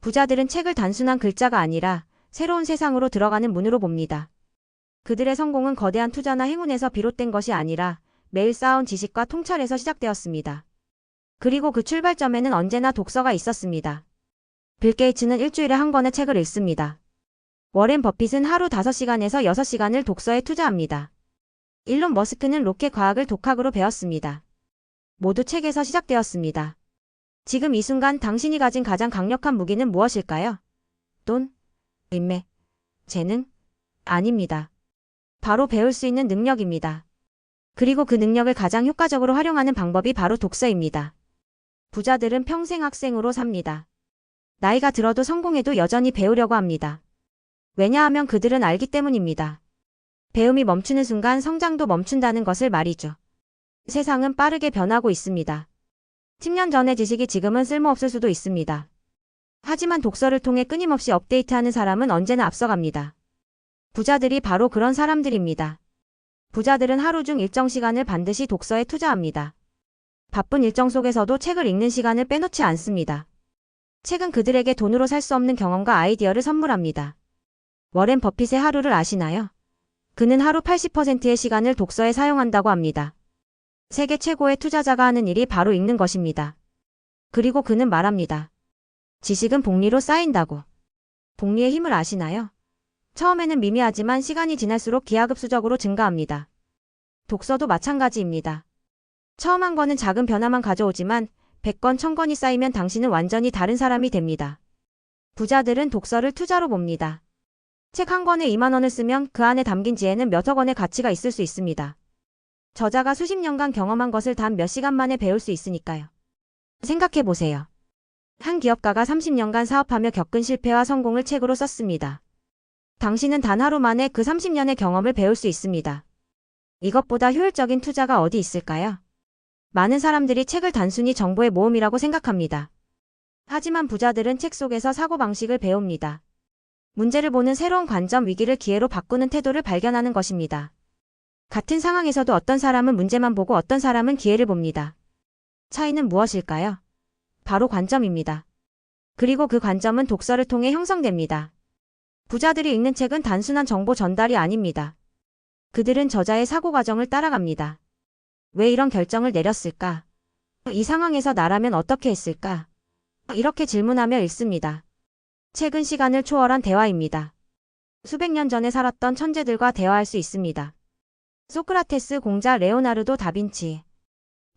부자들은 책을 단순한 글자가 아니라 새로운 세상으로 들어가는 문으로 봅니다. 그들의 성공은 거대한 투자나 행운에서 비롯된 것이 아니라 매일 쌓아온 지식과 통찰에서 시작되었습니다. 그리고 그 출발점에는 언제나 독서가 있었습니다. 빌 게이츠는 일주일에 한 권의 책을 읽습니다. 워렌 버핏은 하루 5시간에서 6시간을 독서에 투자합니다. 일론 머스크는 로켓 과학을 독학으로 배웠습니다. 모두 책에서 시작되었습니다. 지금 이 순간 당신이 가진 가장 강력한 무기는 무엇일까요? 돈? 인맥? 재능? 아닙니다. 바로 배울 수 있는 능력입니다. 그리고 그 능력을 가장 효과적으로 활용하는 방법이 바로 독서입니다. 부자들은 평생 학생으로 삽니다. 나이가 들어도 성공해도 여전히 배우려고 합니다. 왜냐하면 그들은 알기 때문입니다. 배움이 멈추는 순간 성장도 멈춘다는 것을 말이죠. 세상은 빠르게 변하고 있습니다. 10년 전의 지식이 지금은 쓸모없을 수도 있습니다. 하지만 독서를 통해 끊임없이 업데이트하는 사람은 언제나 앞서갑니다. 부자들이 바로 그런 사람들입니다. 부자들은 하루 중 일정 시간을 반드시 독서에 투자합니다. 바쁜 일정 속에서도 책을 읽는 시간을 빼놓지 않습니다. 책은 그들에게 돈으로 살 수 없는 경험과 아이디어를 선물합니다. 워렌 버핏의 하루를 아시나요? 그는 하루 80%의 시간을 독서에 사용한다고 합니다. 세계 최고의 투자자가 하는 일이 바로 읽는 것입니다. 그리고 그는 말합니다. 지식은 복리로 쌓인다고. 복리의 힘을 아시나요? 처음에는 미미하지만 시간이 지날수록 기하급수적으로 증가합니다. 독서도 마찬가지입니다. 처음 한 권은 작은 변화만 가져오지만 100권, 1000권이 쌓이면 당신은 완전히 다른 사람이 됩니다. 부자들은 독서를 투자로 봅니다. 책 한 권에 2만 원을 쓰면 그 안에 담긴 지혜는 몇억 원의 가치가 있을 수 있습니다. 저자가 수십 년간 경험한 것을 단 몇 시간 만에 배울 수 있으니까요. 생각해보세요. 한 기업가가 30년간 사업하며 겪은 실패와 성공을 책으로 썼습니다. 당신은 단 하루 만에 그 30년의 경험을 배울 수 있습니다. 이것보다 효율적인 투자가 어디 있을까요? 많은 사람들이 책을 단순히 정보의 모음이라고 생각합니다. 하지만 부자들은 책 속에서 사고방식을 배웁니다. 문제를 보는 새로운 관점, 위기를 기회로 바꾸는 태도를 발견하는 것입니다. 같은 상황에서도 어떤 사람은 문제만 보고 어떤 사람은 기회를 봅니다. 차이는 무엇일까요? 바로 관점입니다. 그리고 그 관점은 독서를 통해 형성됩니다. 부자들이 읽는 책은 단순한 정보 전달이 아닙니다. 그들은 저자의 사고 과정을 따라갑니다. 왜 이런 결정을 내렸을까? 이 상황에서 나라면 어떻게 했을까? 이렇게 질문하며 읽습니다. 책은 시간을 초월한 대화입니다. 수백 년 전에 살았던 천재들과 대화할 수 있습니다. 소크라테스, 공자, 레오나르도 다빈치.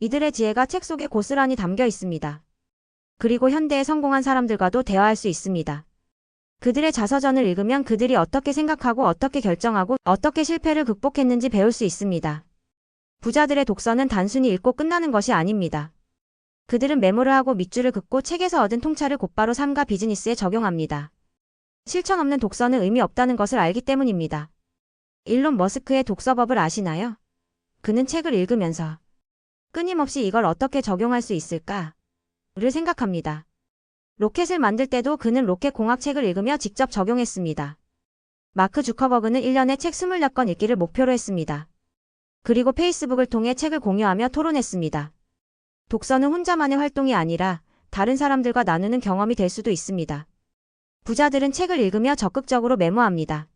이들의 지혜가 책 속에 고스란히 담겨 있습니다. 그리고 현대에 성공한 사람들과도 대화할 수 있습니다. 그들의 자서전을 읽으면 그들이 어떻게 생각하고 어떻게 결정하고 어떻게 실패를 극복했는지 배울 수 있습니다. 부자들의 독서는 단순히 읽고 끝나는 것이 아닙니다. 그들은 메모를 하고 밑줄을 긋고 책에서 얻은 통찰을 곧바로 삶과 비즈니스에 적용합니다. 실천 없는 독서는 의미 없다는 것을 알기 때문입니다. 일론 머스크의 독서법을 아시나요? 그는 책을 읽으면서 끊임없이 이걸 어떻게 적용할 수 있을까를 생각합니다. 로켓을 만들 때도 그는 로켓 공학책을 읽으며 직접 적용했습니다. 마크 주커버그는 1년에 책 24권 읽기를 목표로 했습니다. 그리고 페이스북을 통해 책을 공유하며 토론했습니다. 독서는 혼자만의 활동이 아니라 다른 사람들과 나누는 경험이 될 수도 있습니다. 부자들은 책을 읽으며 적극적으로 메모합니다.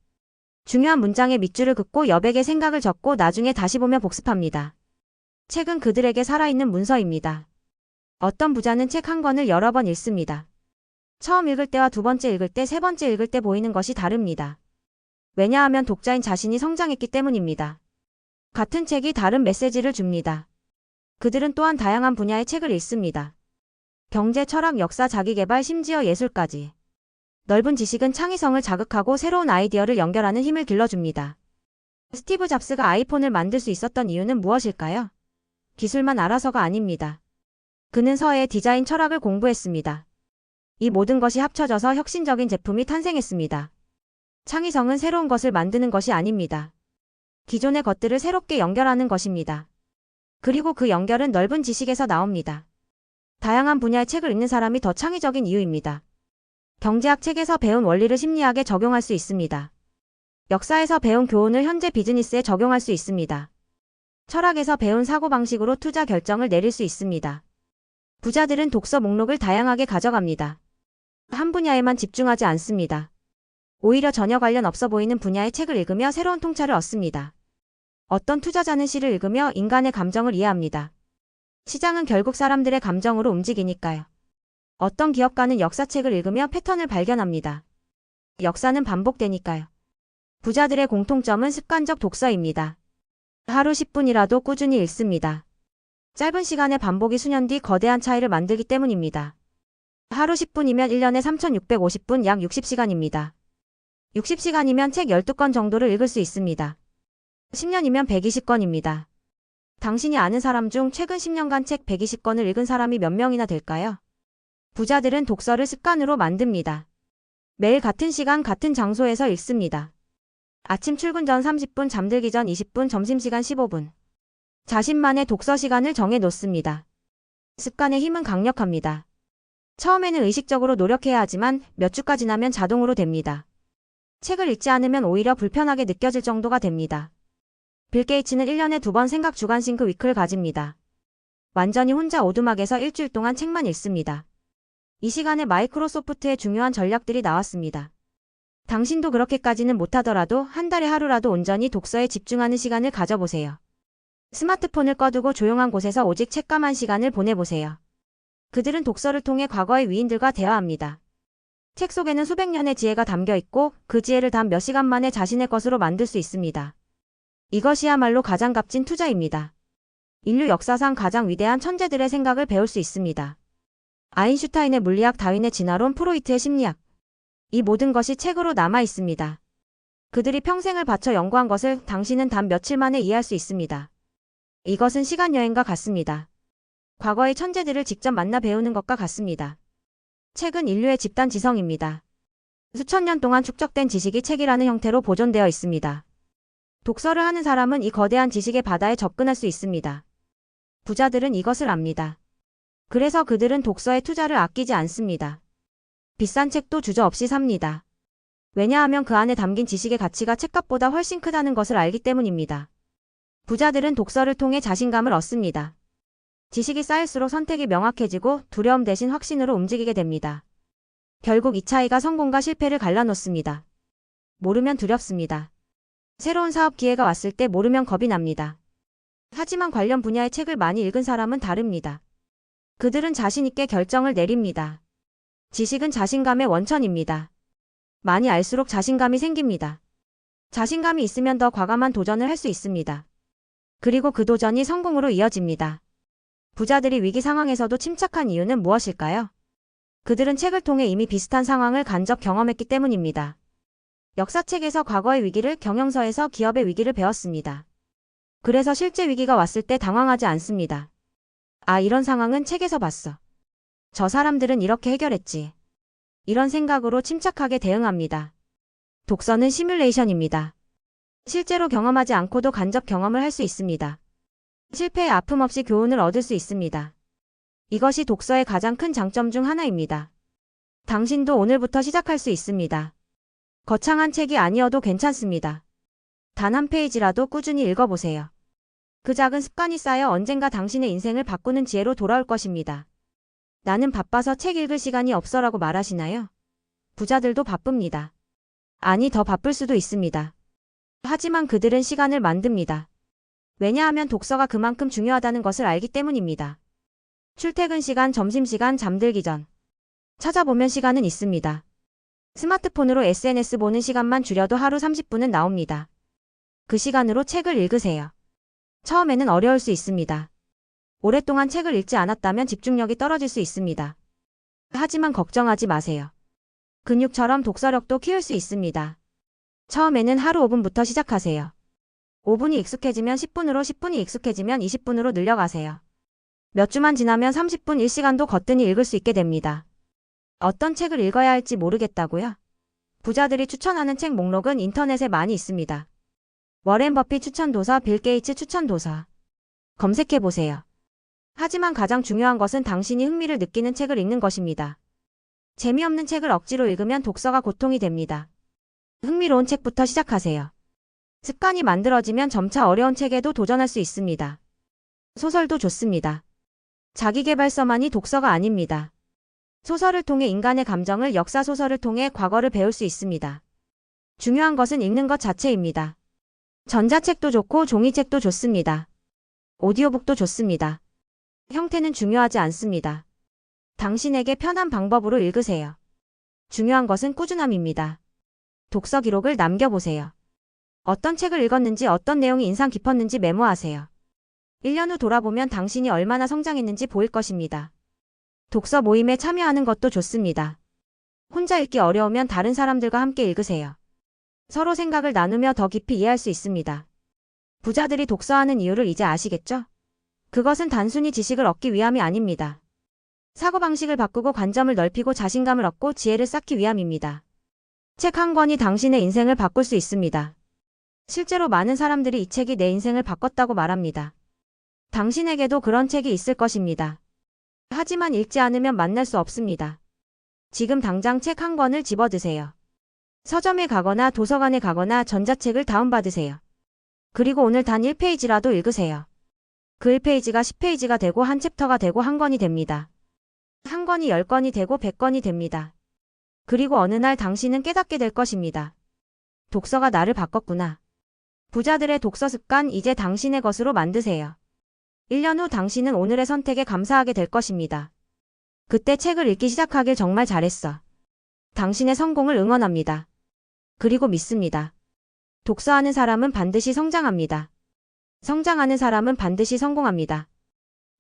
중요한 문장에 밑줄을 긋고 여백의 생각을 적고 나중에 다시 보며 복습합니다. 책은 그들에게 살아있는 문서입니다. 어떤 부자는 책 한 권을 여러 번 읽습니다. 처음 읽을 때와 두 번째 읽을 때, 세 번째 읽을 때 보이는 것이 다릅니다. 왜냐하면 독자인 자신이 성장했기 때문입니다. 같은 책이 다른 메시지를 줍니다. 그들은 또한 다양한 분야의 책을 읽습니다. 경제, 철학, 역사, 자기계발, 심지어 예술까지. 넓은 지식은 창의성을 자극하고 새로운 아이디어를 연결하는 힘을 길러줍니다. 스티브 잡스가 아이폰을 만들 수 있었던 이유는 무엇일까요? 기술만 알아서가 아닙니다. 그는 서예의 디자인 철학을 공부했습니다. 이 모든 것이 합쳐져서 혁신적인 제품이 탄생했습니다. 창의성은 새로운 것을 만드는 것이 아닙니다. 기존의 것들을 새롭게 연결하는 것입니다. 그리고 그 연결은 넓은 지식에서 나옵니다. 다양한 분야의 책을 읽는 사람이 더 창의적인 이유입니다. 경제학 책에서 배운 원리를 심리학에 적용할 수 있습니다. 역사에서 배운 교훈을 현재 비즈니스에 적용할 수 있습니다. 철학에서 배운 사고방식으로 투자 결정을 내릴 수 있습니다. 부자들은 독서 목록을 다양하게 가져갑니다. 한 분야에만 집중하지 않습니다. 오히려 전혀 관련 없어 보이는 분야의 책을 읽으며 새로운 통찰을 얻습니다. 어떤 투자자는 시를 읽으며 인간의 감정을 이해합니다. 시장은 결국 사람들의 감정으로 움직이니까요. 어떤 기업가는 역사책을 읽으며 패턴을 발견합니다. 역사는 반복되니까요. 부자들의 공통점은 습관적 독서입니다. 하루 10분이라도 꾸준히 읽습니다. 짧은 시간의 반복이 수년 뒤 거대한 차이를 만들기 때문입니다. 하루 10분이면 1년에 3650분 약 60시간입니다. 60시간이면 책 12권 정도를 읽을 수 있습니다. 10년이면 120권입니다. 당신이 아는 사람 중 최근 10년간 책 120권을 읽은 사람이 몇 명이나 될까요? 부자들은 독서를 습관으로 만듭니다. 매일 같은 시간 같은 장소에서 읽습니다. 아침 출근 전 30분, 잠들기 전 20분, 점심시간 15분. 자신만의 독서 시간을 정해 놓습니다. 습관의 힘은 강력합니다. 처음에는 의식적으로 노력해야 하지만 몇 주가 지나면 자동으로 됩니다. 책을 읽지 않으면 오히려 불편하게 느껴질 정도가 됩니다. 빌 게이츠는 1년에 2번 생각 주간 싱크 위크를 가집니다. 완전히 혼자 오두막에서 일주일 동안 책만 읽습니다. 이 시간에 마이크로소프트의 중요한 전략들이 나왔습니다. 당신도 그렇게까지는 못하더라도 한 달에 하루라도 온전히 독서에 집중하는 시간을 가져보세요. 스마트폰을 꺼두고 조용한 곳에서 오직 책감한 시간을 보내보세요. 그들은 독서를 통해 과거의 위인들과 대화합니다. 책 속에는 수백 년의 지혜가 담겨 있고 그 지혜를 단 몇 시간 만에 자신의 것으로 만들 수 있습니다. 이것이야말로 가장 값진 투자입니다. 인류 역사상 가장 위대한 천재들의 생각을 배울 수 있습니다. 아인슈타인의 물리학, 다윈의 진화론, 프로이트의 심리학. 이 모든 것이 책으로 남아 있습니다. 그들이 평생을 바쳐 연구한 것을 당신은 단 며칠 만에 이해할 수 있습니다. 이것은 시간여행과 같습니다. 과거의 천재들을 직접 만나 배우는 것과 같습니다. 책은 인류의 집단 지성입니다. 수천 년 동안 축적된 지식이 책이라는 형태로 보존되어 있습니다. 독서를 하는 사람은 이 거대한 지식의 바다에 접근할 수 있습니다. 부자들은 이것을 압니다. 그래서 그들은 독서에 투자를 아끼지 않습니다. 비싼 책도 주저없이 삽니다. 왜냐하면 그 안에 담긴 지식의 가치가 책값보다 훨씬 크다는 것을 알기 때문입니다. 부자들은 독서를 통해 자신감을 얻습니다. 지식이 쌓일수록 선택이 명확해지고 두려움 대신 확신으로 움직이게 됩니다. 결국 이 차이가 성공과 실패를 갈라놓습니다. 모르면 두렵습니다. 새로운 사업 기회가 왔을 때 모르면 겁이 납니다. 하지만 관련 분야의 책을 많이 읽은 사람은 다릅니다. 그들은 자신 있게 결정을 내립니다. 지식은 자신감의 원천입니다. 많이 알수록 자신감이 생깁니다. 자신감이 있으면 더 과감한 도전을 할 수 있습니다. 그리고 그 도전이 성공으로 이어집니다. 부자들이 위기 상황에서도 침착한 이유는 무엇일까요? 그들은 책을 통해 이미 비슷한 상황을 간접 경험했기 때문입니다. 역사책에서 과거의 위기를, 경영서에서 기업의 위기를 배웠습니다. 그래서 실제 위기가 왔을 때 당황하지 않습니다. 아, 이런 상황은 책에서 봤어. 저 사람들은 이렇게 해결했지. 이런 생각으로 침착하게 대응합니다. 독서는 시뮬레이션입니다. 실제로 경험하지 않고도 간접 경험을 할 수 있습니다. 실패의 아픔 없이 교훈을 얻을 수 있습니다. 이것이 독서의 가장 큰 장점 중 하나입니다. 당신도 오늘부터 시작할 수 있습니다. 거창한 책이 아니어도 괜찮습니다. 단 한 페이지라도 꾸준히 읽어보세요. 그 작은 습관이 쌓여 언젠가 당신의 인생을 바꾸는 지혜로 돌아올 것입니다. 나는 바빠서 책 읽을 시간이 없어라고 말하시나요? 부자들도 바쁩니다. 아니, 더 바쁠 수도 있습니다. 하지만 그들은 시간을 만듭니다. 왜냐하면 독서가 그만큼 중요하다는 것을 알기 때문입니다. 출퇴근 시간, 점심시간, 잠들기 전. 찾아보면 시간은 있습니다. 스마트폰으로 SNS 보는 시간만 줄여도 하루 30분은 나옵니다. 그 시간으로 책을 읽으세요. 처음에는 어려울 수 있습니다. 오랫동안 책을 읽지 않았다면 집중력이 떨어질 수 있습니다. 하지만 걱정하지 마세요. 근육처럼 독서력도 키울 수 있습니다. 처음에는 하루 5분부터 시작하세요. 5분이 익숙해지면 10분으로, 10분이 익숙해지면 20분으로 늘려가세요. 몇 주만 지나면 30분 1시간도 거뜬히 읽을 수 있게 됩니다. 어떤 책을 읽어야 할지 모르겠다고요? 부자들이 추천하는 책 목록은 인터넷에 많이 있습니다. 워렌 버핏 추천 도서, 빌 게이츠 추천 도서. 검색해보세요. 하지만 가장 중요한 것은 당신이 흥미를 느끼는 책을 읽는 것입니다. 재미없는 책을 억지로 읽으면 독서가 고통이 됩니다. 흥미로운 책부터 시작하세요. 습관이 만들어지면 점차 어려운 책에도 도전할 수 있습니다. 소설도 좋습니다. 자기계발서만이 독서가 아닙니다. 소설을 통해 인간의 감정을, 역사 소설을 통해 과거를 배울 수 있습니다. 중요한 것은 읽는 것 자체입니다. 전자책도 좋고 종이책도 좋습니다. 오디오북도 좋습니다. 형태는 중요하지 않습니다. 당신에게 편한 방법으로 읽으세요. 중요한 것은 꾸준함입니다. 독서 기록을 남겨보세요. 어떤 책을 읽었는지, 어떤 내용이 인상 깊었는지 메모하세요. 1년 후 돌아보면 당신이 얼마나 성장했는지 보일 것입니다. 독서 모임에 참여하는 것도 좋습니다. 혼자 읽기 어려우면 다른 사람들과 함께 읽으세요. 서로 생각을 나누며 더 깊이 이해할 수 있습니다. 부자들이 독서하는 이유를 이제 아시겠죠? 그것은 단순히 지식을 얻기 위함이 아닙니다. 사고방식을 바꾸고 관점을 넓히고 자신감을 얻고 지혜를 쌓기 위함입니다. 책 한 권이 당신의 인생을 바꿀 수 있습니다. 실제로 많은 사람들이 이 책이 내 인생을 바꿨다고 말합니다. 당신에게도 그런 책이 있을 것입니다. 하지만 읽지 않으면 만날 수 없습니다. 지금 당장 책 한 권을 집어드세요. 서점에 가거나 도서관에 가거나 전자책을 다운받으세요. 그리고 오늘 단 1페이지라도 읽으세요. 그 1페이지가 10페이지가 되고 한 챕터가 되고 한 권이 됩니다. 한 권이 10권이 되고 100권이 됩니다. 그리고 어느 날 당신은 깨닫게 될 것입니다. 독서가 나를 바꿨구나. 부자들의 독서 습관, 이제 당신의 것으로 만드세요. 1년 후 당신은 오늘의 선택에 감사하게 될 것입니다. 그때 책을 읽기 시작하길 정말 잘했어. 당신의 성공을 응원합니다. 그리고 믿습니다. 독서하는 사람은 반드시 성장합니다. 성장하는 사람은 반드시 성공합니다.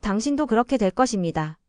당신도 그렇게 될 것입니다.